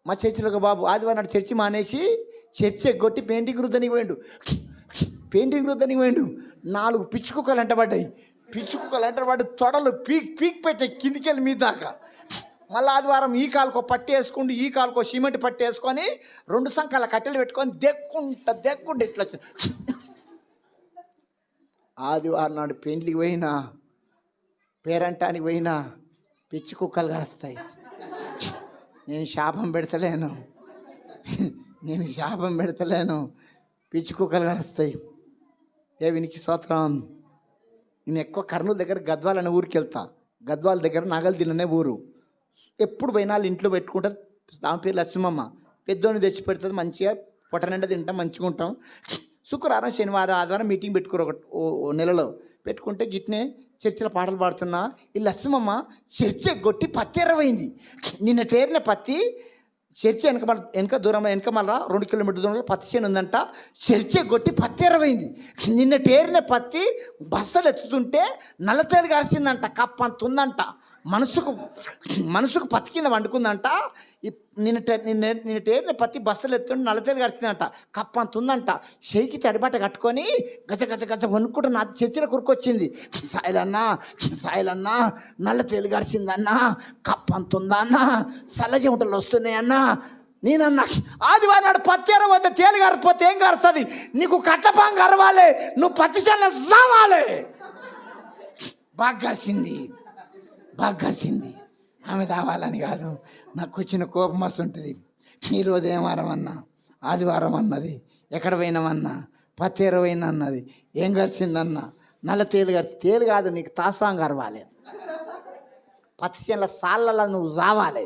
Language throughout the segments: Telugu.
మా చర్చిలో ఒక బాబు ఆదివారం నాడు చర్చి మానేసి చర్చి ఎగ్గొట్టి పెయింటింగ్ రుద్దనికి పోయిండు. పెయింటింగ్ రుద్దనికి పోయిండు. 4 పిచ్చి కుక్కలు ఎంటబడ్డాయి. పిచ్చి కుక్కలు ఎంటబడ్డ తొడలు పీక్ పెట్టాయి కిందికెళ్ళి మీ దాకా. మళ్ళీ ఆదివారం ఈ కాలుకో పట్టి వేసుకుంటూ ఈ కాలుకో సిమెంట్ పట్టి వేసుకొని 2 సంకాల కట్టెలు పెట్టుకొని దెక్కుంటా ఇట్లా ఆదివారం నాడు పెయింట్లకి పోయినా పేరంటానికి పోయినా పిచ్చి కుక్కలు కలుస్తాయి. నేను శాపం పెడతలేను, పిచ్చి కుక్కలు కలుస్తాయి. దేవునికి స్తోత్రం. నేను ఎక్కువ కర్నూలు దగ్గర గద్వాల్ అనే ఊరికి వెళ్తా. గద్వాల దగ్గర నాగల్దిన్ననే ఊరు. ఎప్పుడు పోయినా వాళ్ళు ఇంట్లో పెట్టుకుంటుంది. ఆమె పేరు లక్ష్మమ్మ. పెద్దోని తెచ్చి పెడుతుంది. మంచిగా పొట్ట నిండా తింటాం, మంచిగా ఉంటాం. శుక్రవారం శనివారం ఆదివారం మీటింగ్ పెట్టుకోరు ఒక నెలలో పెట్టుకుంటే గిట్నే చర్చిలో పాటలు పాడుతున్నా ఈ లక్ష్మమ్మ చర్చి ఎగ్గొట్టి పత్తి ఎర్రవైంది. నిన్న టేరిన పత్తి చర్చి వెనక దూరంలో వెనక మళ్ళీ 2 కిలోమీటర్ల దూరంలో పత్తి చేను ఉందంట. చర్చి ఎగ్గొట్టి పత్తి ఎర్రవైంది. నిన్న టేరిన పత్తి బస్తలు ఎత్తుతుంటే నల్లతేలు గారిసిందంట. కప్పంత ఉందంట. మనసుకు పత్తి కింద వండుకుందంట. నిన్న టేరిన పత్తి బస్తలు ఎత్తుంటే నల్లతేలు గడిచిందంట. కప్పంత ఉందంట. షేకి తడిబట్ట కట్టుకొని గజ వణుక్కుంటూ నా చర్చిలో కురుకొచ్చింది. సాయిలన్నా నల్లతేలు గడిచిందన్నా, కప్పంత ఉందా అన్నా, సల్లజముటలు వస్తున్నాయన్నా. నేనన్నా ఆదివారం నాడు పత్తి ఎరవద్ద తేలి గారిపోతే ఏం గారుస్తుంది? నీకు కట్టపాం గరవాలి, నువ్వు పత్తి చేల సావాలి. బాగా గరిచింది. ఆమె తావాలని కాదు, నాకు వచ్చిన కోపం మస్తు ఉంటుంది. ఈరోజు ఏం వారం అన్నా, ఆదివారం అన్నది, ఎక్కడ పోయినామన్నా, పత్తి ఎరవైనా అన్నది, ఏం గరిచిందన్నా, నల్ల తేలు కాదు, నీకు తాస్వాం గరవాలి. పత్తి చేనుల సాళ్ళ నువ్వు చావాలి.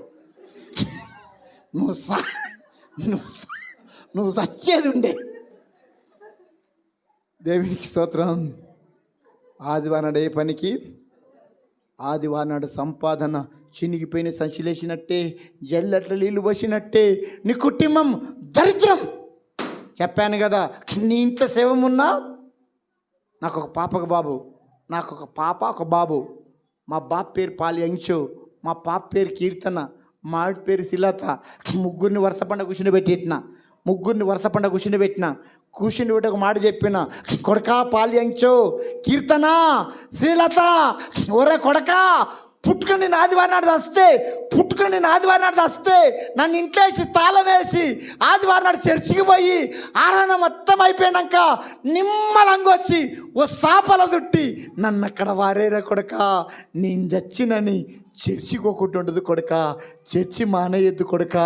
నువ్వు చచ్చేది ఉండే. దేవునికి స్తోత్రం. ఆదివారం నాడు ఏ పనికి? ఆదివారం నాడు సంపాదన చినిగిపోయిన సంచిలేసినట్టే, జల్లట్ల నీళ్ళు పోసినట్టే నీ కుటుంబం దరిద్రం. చెప్పాను కదా, నీ ఇంట్లో శవమున్నా. నాకు ఒక పాప ఒక బాబు. మా బాబు పేరు పాలియంచు, మా పాప పేరు కీర్తన, మా ఆవిడ పేరు శిలత. ముగ్గురిని వరుస పండ కూర్చుని పెట్టిన కూర్చుని పెట్టి ఒక మాట చెప్పిన, కొడకా పాలియంచు, కీర్తన, శ్రీలత, ఒరే కొడకా, పుట్టుకొని నేను ఆదివారం నాడు వస్తే నన్ను ఇంట్లో వేసి తాళం వేసి ఆదివారం నాడు చర్చికి పోయి ఆరాధన మొత్తం అయిపోయాక నిమ్మలంగా వచ్చి ఓ సాపల దుట్టి నన్ను అక్కడ వారేరా కొడక, నేను చచ్చినని చర్చికి ఒకటి ఉండదు కొడక, చర్చి మానేయద్దు కొడక.